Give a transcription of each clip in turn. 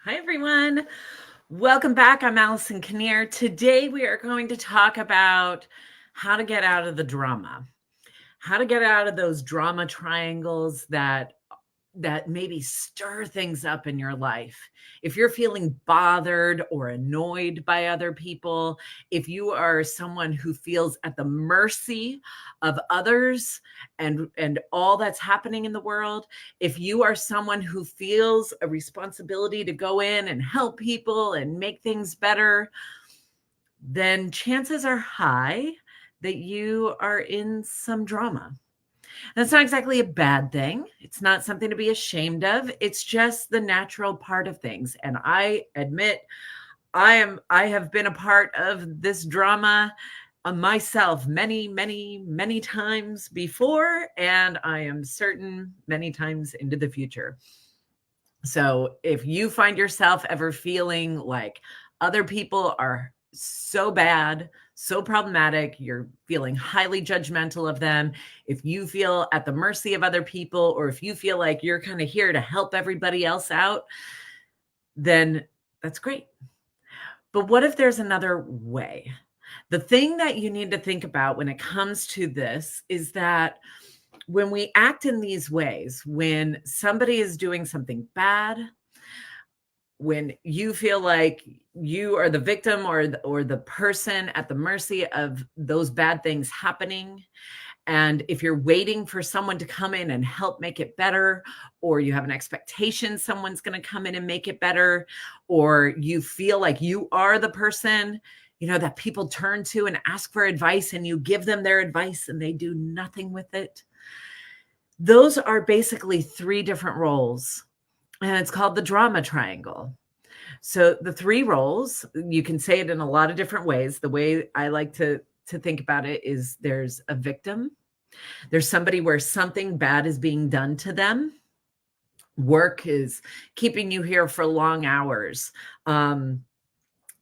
Hi, everyone. Welcome back. I'm Allison Kinnear. Today, we are going to talk about how to get out of the drama, how to get out of those drama triangles that maybe stir things up in your life. If you're feeling bothered or annoyed by other people, if you are someone who feels at the mercy of others and all that's happening in the world, if you are someone who feels a responsibility to go in and help people and make things better, then chances are high that you are in some drama. That's not exactly a bad thing. It's not something to be ashamed of. It's just the natural part of things. And I admit I have been a part of this drama myself many times before, and I am certain many times into the future. So if you find yourself ever feeling like other people are so bad, so problematic, you're feeling highly judgmental of them, if you feel at the mercy of other people, or if you feel like you're kind of here to help everybody else out, then that's great. But what if there's another way? The thing that you need to think about when it comes to this is that when we act in these ways, when somebody is doing something bad, when you feel like you are the victim or the person at the mercy of those bad things happening, and if you're waiting for someone to come in and help make it better, or you have an expectation someone's going to come in and make it better, or you feel like you are the person, that people turn to and ask for advice, and you give them their advice and they do nothing with it. Those are basically three different roles, and it's called the drama triangle. So the three roles, you can say it in a lot of different ways. The way I like to think about it is there's a victim. There's somebody where something bad is being done to them. Work is keeping you here for long hours.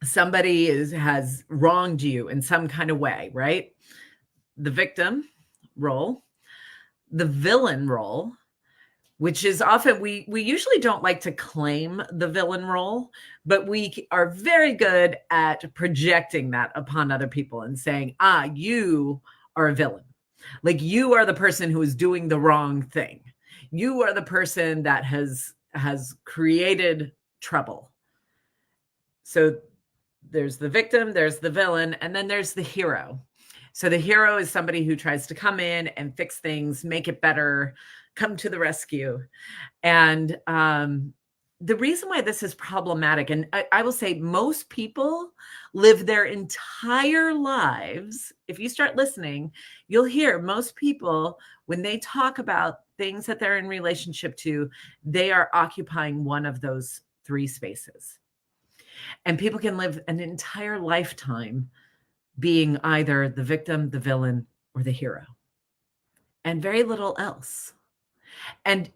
Somebody has wronged you in some kind of way, right? The victim role. The villain role, which is often, we usually don't like to claim the villain role, but we are very good at projecting that upon other people and saying, you are a villain. Like, you are the person who is doing the wrong thing. You are the person that has created trouble. So there's the victim, there's the villain, and then there's the hero. So the hero is somebody who tries to come in and fix things, make it better, come to the rescue. And the reason why this is problematic, and I will say most people live their entire lives. If you start listening, you'll hear most people, when they talk about things that they're in relationship to, they are occupying one of those three spaces. And people can live an entire lifetime being either the victim, the villain, or the hero, and very little else. And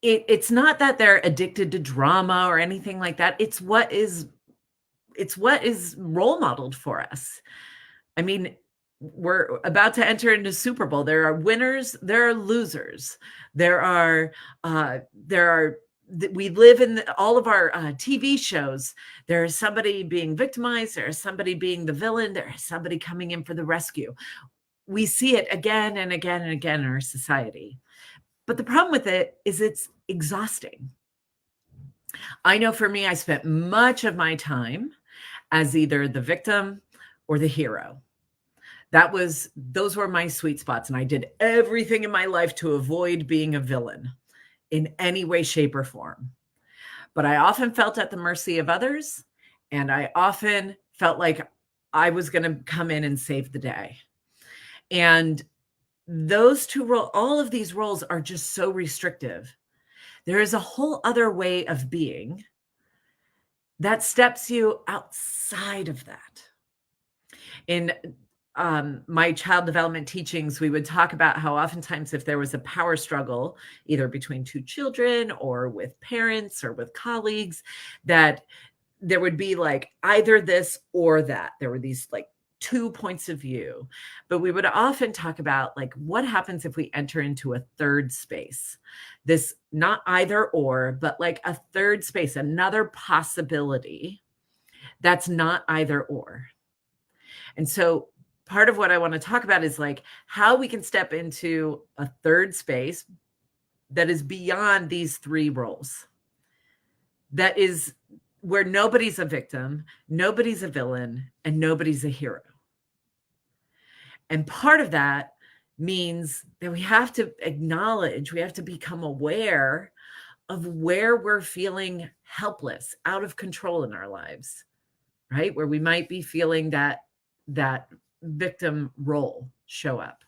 it's not that they're addicted to drama or anything like that. It's what is role modeled for us. I mean, we're about to enter into Super Bowl. There are winners, there are losers. We live in all of our TV shows. There is somebody being victimized. There is somebody being the villain. There is somebody coming in for the rescue. We see it again and again and again in our society. But the problem with it is it's exhausting. I know for me, I spent much of my time as either the victim or the hero. Those were my sweet spots. And I did everything in my life to avoid being a villain in any way, shape, or form. But I often felt at the mercy of others, and I often felt like I was going to come in and save the day. And those two roles, all of these roles are just so restrictive. There is a whole other way of being that steps you outside of that. In my child development teachings, we would talk about how oftentimes if there was a power struggle, either between two children or with parents or with colleagues, that there would be like either this or that. There were these like two points of view, but we would often talk about like what happens if we enter into a third space. This not either or, but like a third space, another possibility that's not either or. And so part of what I want to talk about is like how we can step into a third space that is beyond these three roles. That is where nobody's a victim, nobody's a villain, and nobody's a hero. And part of that means that we have to acknowledge, we have to become aware of where we're feeling helpless, out of control in our lives, right? Where we might be feeling that victim role show up,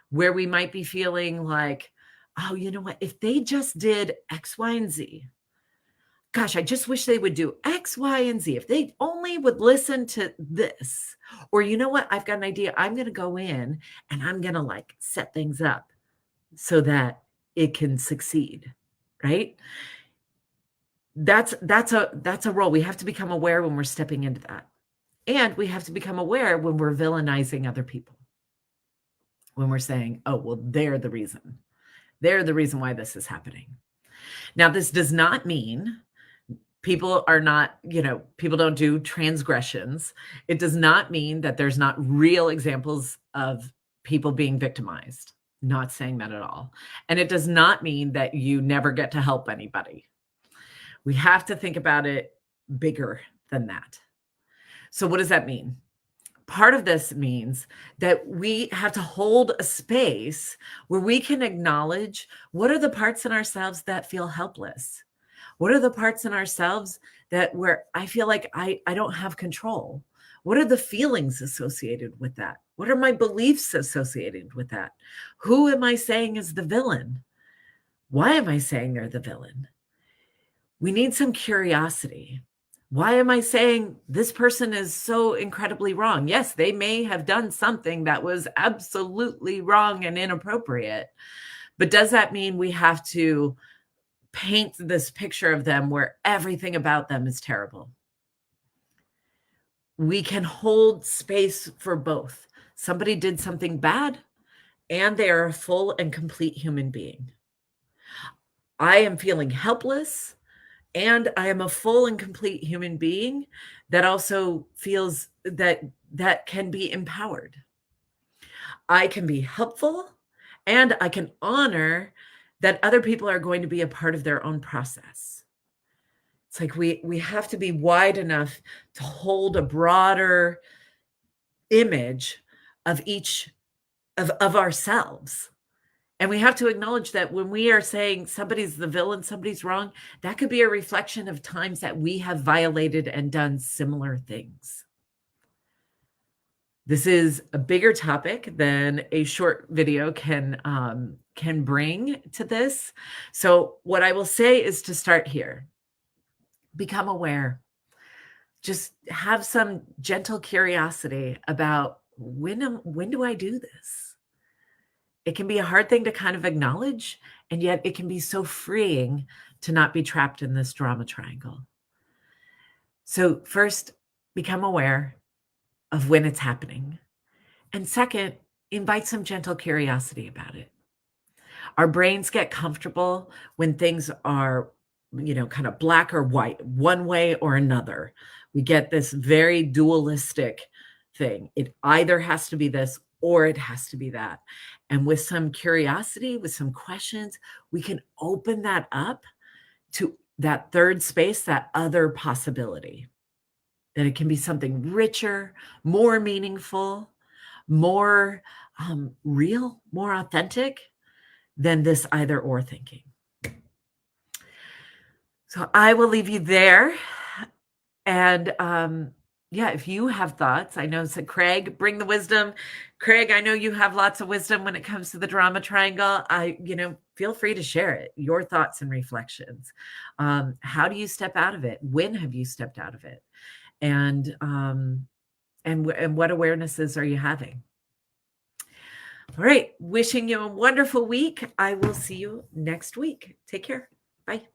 where we might be feeling like, oh, you know what? If they just did X, Y, and Z, gosh, I just wish they would do X, Y, and Z. If they only would listen to this, or you know what? I've got an idea. I'm going to go in and I'm going to like set things up so that it can succeed, right? That's a role. We have to become aware when we're stepping into that. And we have to become aware when we're villainizing other people. When we're saying, oh, well, they're the reason. They're the reason why this is happening. Now, this does not mean people are not, people don't do transgressions. It does not mean that there's not real examples of people being victimized. Not saying that at all. And it does not mean that you never get to help anybody. We have to think about it bigger than that. So what does that mean? Part of this means that we have to hold a space where we can acknowledge what are the parts in ourselves that feel helpless? What are the parts in ourselves where I feel like I don't have control? What are the feelings associated with that? What are my beliefs associated with that? Who am I saying is the villain? Why am I saying they're the villain? We need some curiosity. Why am I saying this person is so incredibly wrong? Yes, they may have done something that was absolutely wrong and inappropriate, but does that mean we have to paint this picture of them where everything about them is terrible? We can hold space for both. Somebody did something bad and they are a full and complete human being. I am feeling helpless and I am a full and complete human being that also feels that can be empowered. I can be helpful and I can honor that other people are going to be a part of their own process. It's like we have to be wide enough to hold a broader image of each of ourselves. And we have to acknowledge that when we are saying somebody's the villain, somebody's wrong, that could be a reflection of times that we have violated and done similar things. This is a bigger topic than a short video can bring to this. So what I will say is to start here. Become aware. Just have some gentle curiosity about when do I do this? It can be a hard thing to kind of acknowledge, and yet it can be so freeing to not be trapped in this drama triangle. So first, become aware of when it's happening. And second, invite some gentle curiosity about it. Our brains get comfortable when things are, kind of black or white, one way or another. We get this very dualistic thing. It either has to be this or it has to be that. And with some curiosity, with some questions, we can open that up to that third space, that other possibility, that it can be something richer, more meaningful, more real, more authentic than this either or thinking. So I will leave you there. And if you have thoughts, I know, said Craig, bring the wisdom. Craig, I know you have lots of wisdom when it comes to the drama triangle. Feel free to share it, your thoughts and reflections. How do you step out of it? When have you stepped out of it? And what awarenesses are you having? All right. Wishing you a wonderful week. I will see you next week. Take care. Bye.